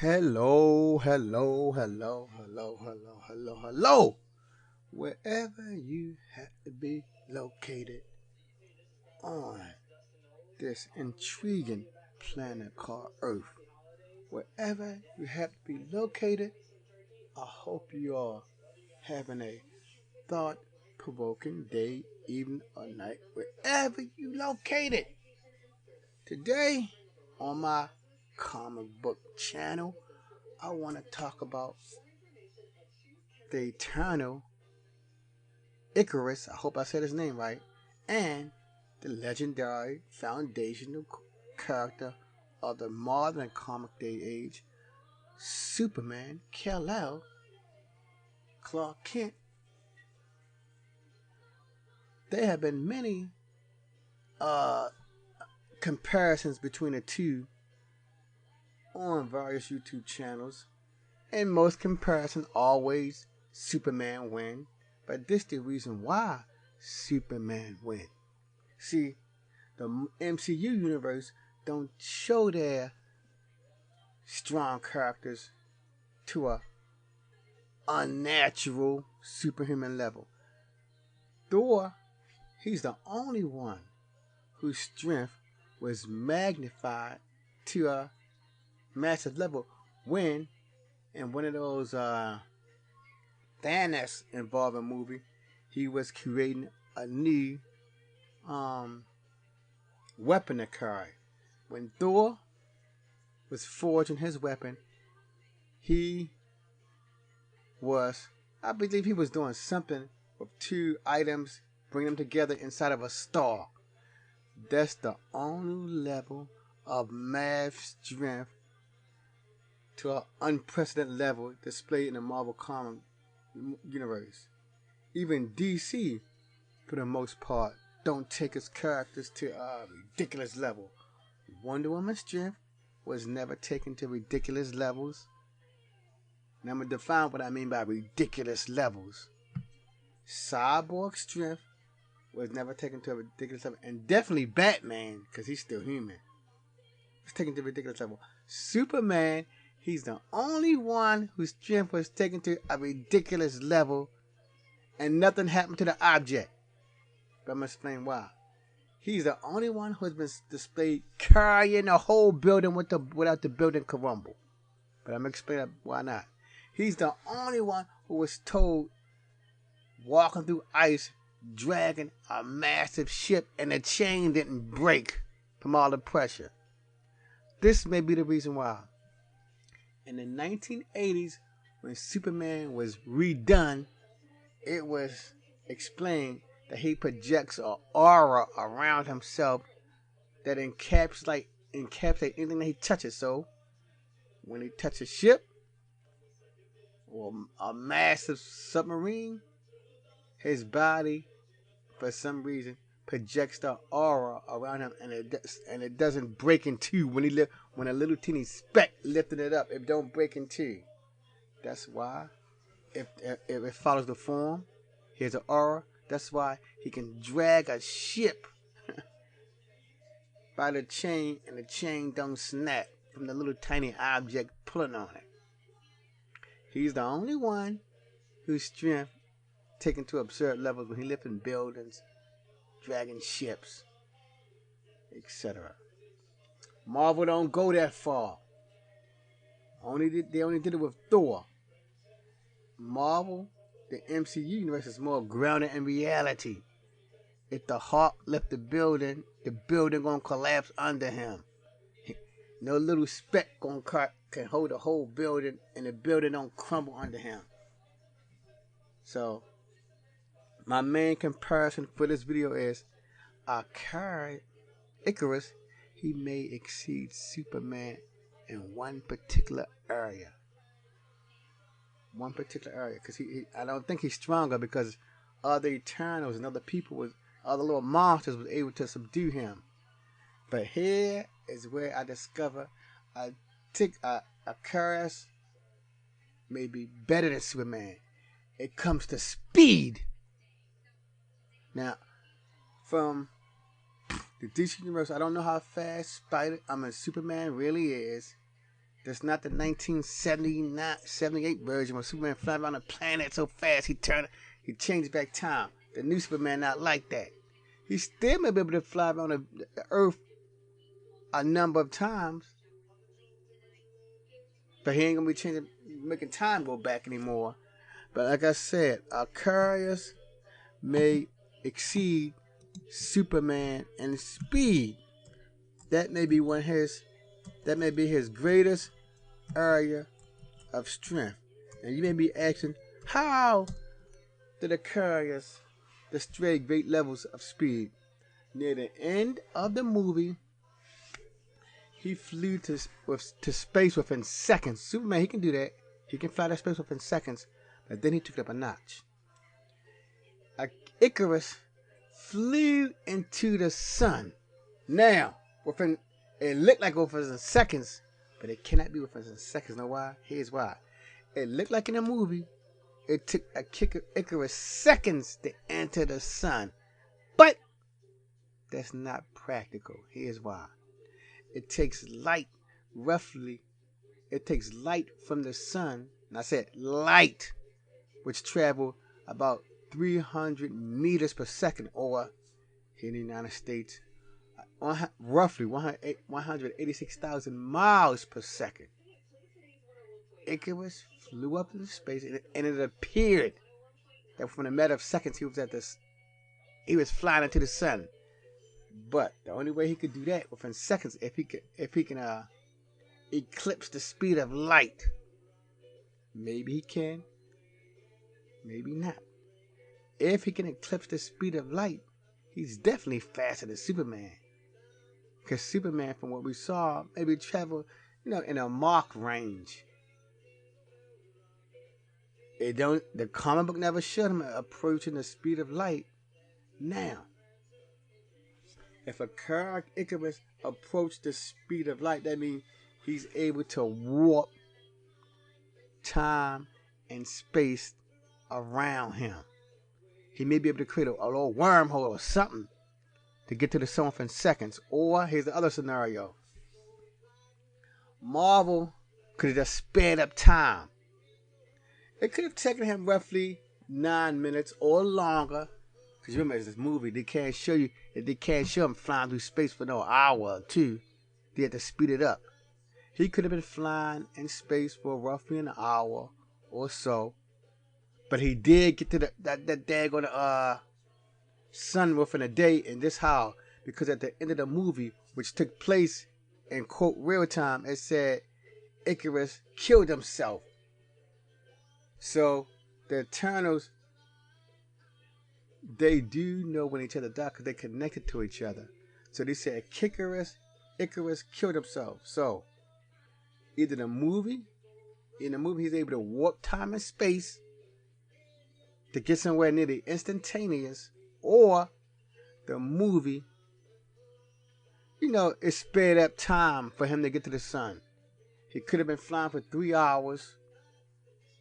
Hello, hello, hello, hello, hello, hello, hello. Wherever you have to be located on this intriguing planet called Earth, wherever you have to be located, I hope you are having a thought provoking day, evening, or night, wherever you located. Today, on my comic book channel, I want to talk about the Eternal Ikaris, I hope I said his name right, and the legendary foundational character of the modern comic day age, Superman, Kal-El, Clark Kent. There have been many uh, comparisons between the two on various YouTube channels, and most comparisons always Superman win, but this the reason why Superman win. See, the MCU universe don't show their strong characters to a unnatural superhuman level. Thor, he's the only one whose strength was magnified to a massive level when in one of those Thanos involving movie, he was creating a new weapon to carry. When Thor was forging his weapon, he was, I believe he was doing something with two items, bringing them together inside of a star. That's the only level of math strength to an unprecedented level displayed in the Marvel comic universe. Even DC, for the most part, don't take its characters to a ridiculous level. Wonder Woman's strength was never taken to ridiculous levels. Now I'm going to define what I mean by ridiculous levels. Cyborg's strength was never taken to a ridiculous level. And definitely Batman, because he's still human, was taken to a ridiculous level. Superman, he's the only one whose strength was taken to a ridiculous level and nothing happened to the object. But I'm going to explain why. He's the only one who's been displayed carrying a whole building without the building crumble. But I'm going to explain why not. He's the only one who was told walking through ice, dragging a massive ship, and the chain didn't break from all the pressure. This may be the reason why. In the 1980s, when Superman was redone, it was explained that he projects an aura around himself that encapsulates anything that he touches. So, when he touches a ship or a massive submarine, his body, for some reason, projects the aura around him, and it doesn't break in two when a little teeny speck lifting it up. It don't break in two. That's why, if it follows the form, here's an aura. That's why he can drag a ship by the chain, and the chain don't snap from the little tiny object pulling on it. He's the only one whose strength taken to absurd levels when he lifting buildings, dragging ships, etc. Marvel don't go that far. They only did it with Thor. Marvel, the MCU universe, is more grounded in reality. If the Hulk lift the building gonna collapse under him. No little speck can hold the whole building, and the building don't crumble under him. So, my main comparison for this video is Ikaris, he may exceed Superman in one particular area. Because I don't think he's stronger because other Eternals and other people other little monsters was able to subdue him. But here is where I discover Ikaris may be better than Superman. It comes to speed. Now, from the DC universe, I don't know how fast Superman really is. That's not the 1978 version where Superman flies around the planet so fast he changed back time. The new Superman not like that. He still may be able to fly around the Earth a number of times, but he ain't gonna be making time go back anymore. But like I said, Ikarius may exceed Superman in speed. That may be his greatest area of strength. And you may be asking, how did Ikarius display great levels of speed? Near the end of the movie, he flew to space within seconds. Superman, he can do that. He can fly to space within seconds. But then he took it up a notch. Ikaris flew into the sun. Now, it looked like within seconds, but it cannot be within seconds. Know why? Here's why. It looked like in the movie, it took Ikaris seconds to enter the sun. But that's not practical. Here's why. It takes light from the sun, and I said light, which travel about 300 meters per second, or here in the United States, roughly 186,000 miles per second. Ikaris flew up into space, and it appeared that from a matter of seconds he was flying into the sun. But the only way he could do that within seconds, if he can eclipse the speed of light. Maybe he can, maybe not. If he can eclipse the speed of light, he's definitely faster than Superman. Because Superman, from what we saw, maybe traveled, in a Mach range. The comic book never showed him approaching the speed of light. Now, if Ikaris approached the speed of light, that means he's able to warp time and space around him. He may be able to create a little wormhole or something to get to the sun within seconds. Or here's the other scenario. Marvel could have just sped up time. It could have taken him roughly 9 minutes or longer. Because you remember, it's this movie, they can't show him flying through space for no hour or two. They had to speed it up. He could have been flying in space for roughly an hour or so. But he did get to that daggone sun within a day, and this how? Because at the end of the movie, which took place in quote real time, it said Ikaris killed himself. So the Eternals, they do know when each other die because they connected to each other. So they said Ikaris killed himself. So either in the movie he's able to warp time and space to get somewhere near the instantaneous, or the movie, it sped up time for him to get to the sun. He could have been flying for 3 hours,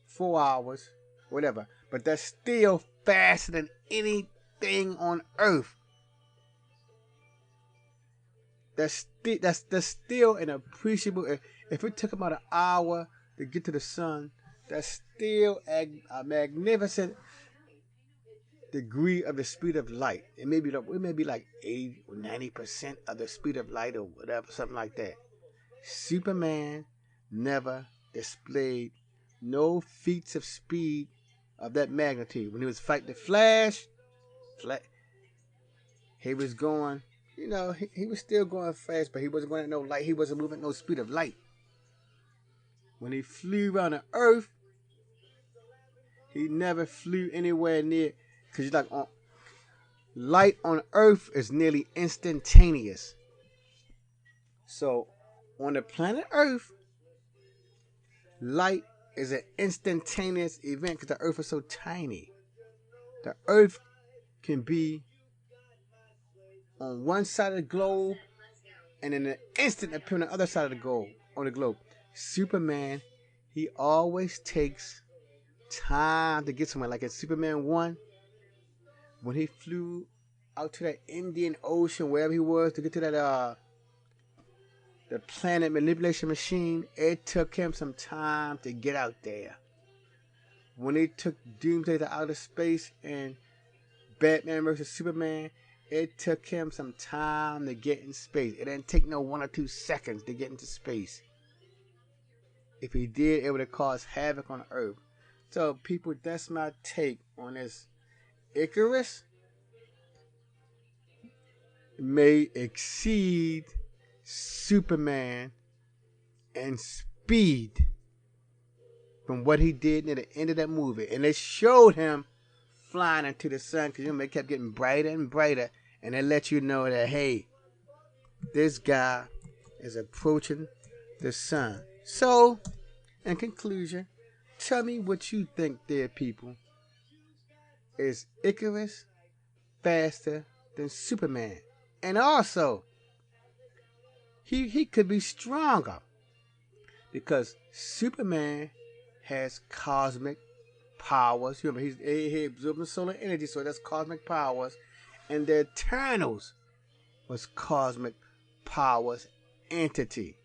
4 hours, whatever. But that's still faster than anything on Earth. That's still an appreciable. If it took about an hour to get to the sun, that's still a magnificent degree of the speed of light. It may be like 80 or 90% of the speed of light or whatever, something like that. Superman never displayed no feats of speed of that magnitude. When he was fighting the Flash, he was going, he was still going fast, but he wasn't going at no light. He wasn't moving at no speed of light. When he flew around the Earth, he never flew anywhere near. Because light on Earth is nearly instantaneous. So on the planet Earth, light is an instantaneous event because the Earth is so tiny. The Earth can be on one side of the globe and in an instant appear on the other side of the globe. Superman, he always takes time to get somewhere. Like in Superman 1, when he flew out to that Indian Ocean, wherever he was, to get to that the planet manipulation machine, it took him some time to get out there. When they took Doomsday to outer space in Batman vs. Superman, it took him some time to get in space. It didn't take no 1 or 2 seconds to get into space. If he did, it would have caused havoc on Earth. So, people, that's my take on this. Ikaris may exceed Superman in speed from what he did near the end of that movie. And it showed him flying into the sun, because it kept getting brighter and brighter. And it let you know that, hey, this guy is approaching the sun. So, in conclusion, tell me what you think, dear people. Is Ikaris faster than Superman? And also, he could be stronger, because Superman has cosmic powers. Remember, he absorbing solar energy, so that's cosmic powers. And the Eternals was cosmic powers entity.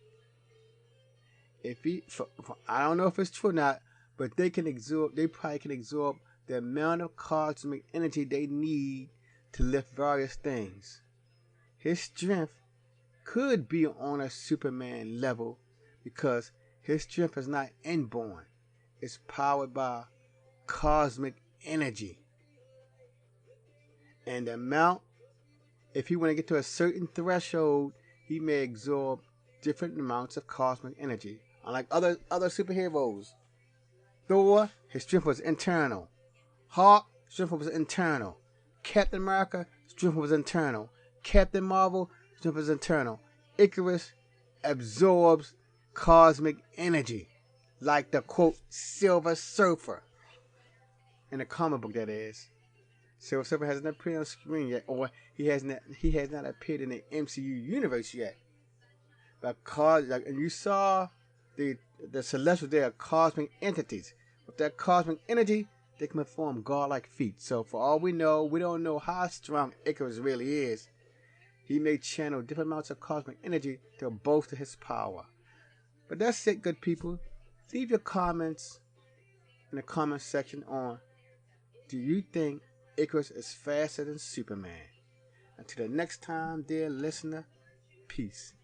I don't know if it's true or not, but they probably can absorb the amount of cosmic energy they need to lift various things. His strength could be on a Superman level, because his strength is not inborn. It's powered by cosmic energy. And the amount, if he want to get to a certain threshold, he may absorb different amounts of cosmic energy. Unlike other superheroes. Thor, his strength was internal. Hulk, strength was internal. Captain America, strength was internal. Captain Marvel, strength was internal. Ikaris absorbs cosmic energy, like the quote Silver Surfer in the comic book, that is. Silver Surfer hasn't appeared on screen yet, or he has not appeared in the MCU universe yet. And you saw the Celestials, they are cosmic entities. With that cosmic energy, they can perform godlike feats. So for all we know, we don't know how strong Ikaris really is. He may channel different amounts of cosmic energy to bolster his power. But that's it, good people. Leave your comments in the comment section on, do you think Ikaris is faster than Superman? Until the next time, dear listener, peace.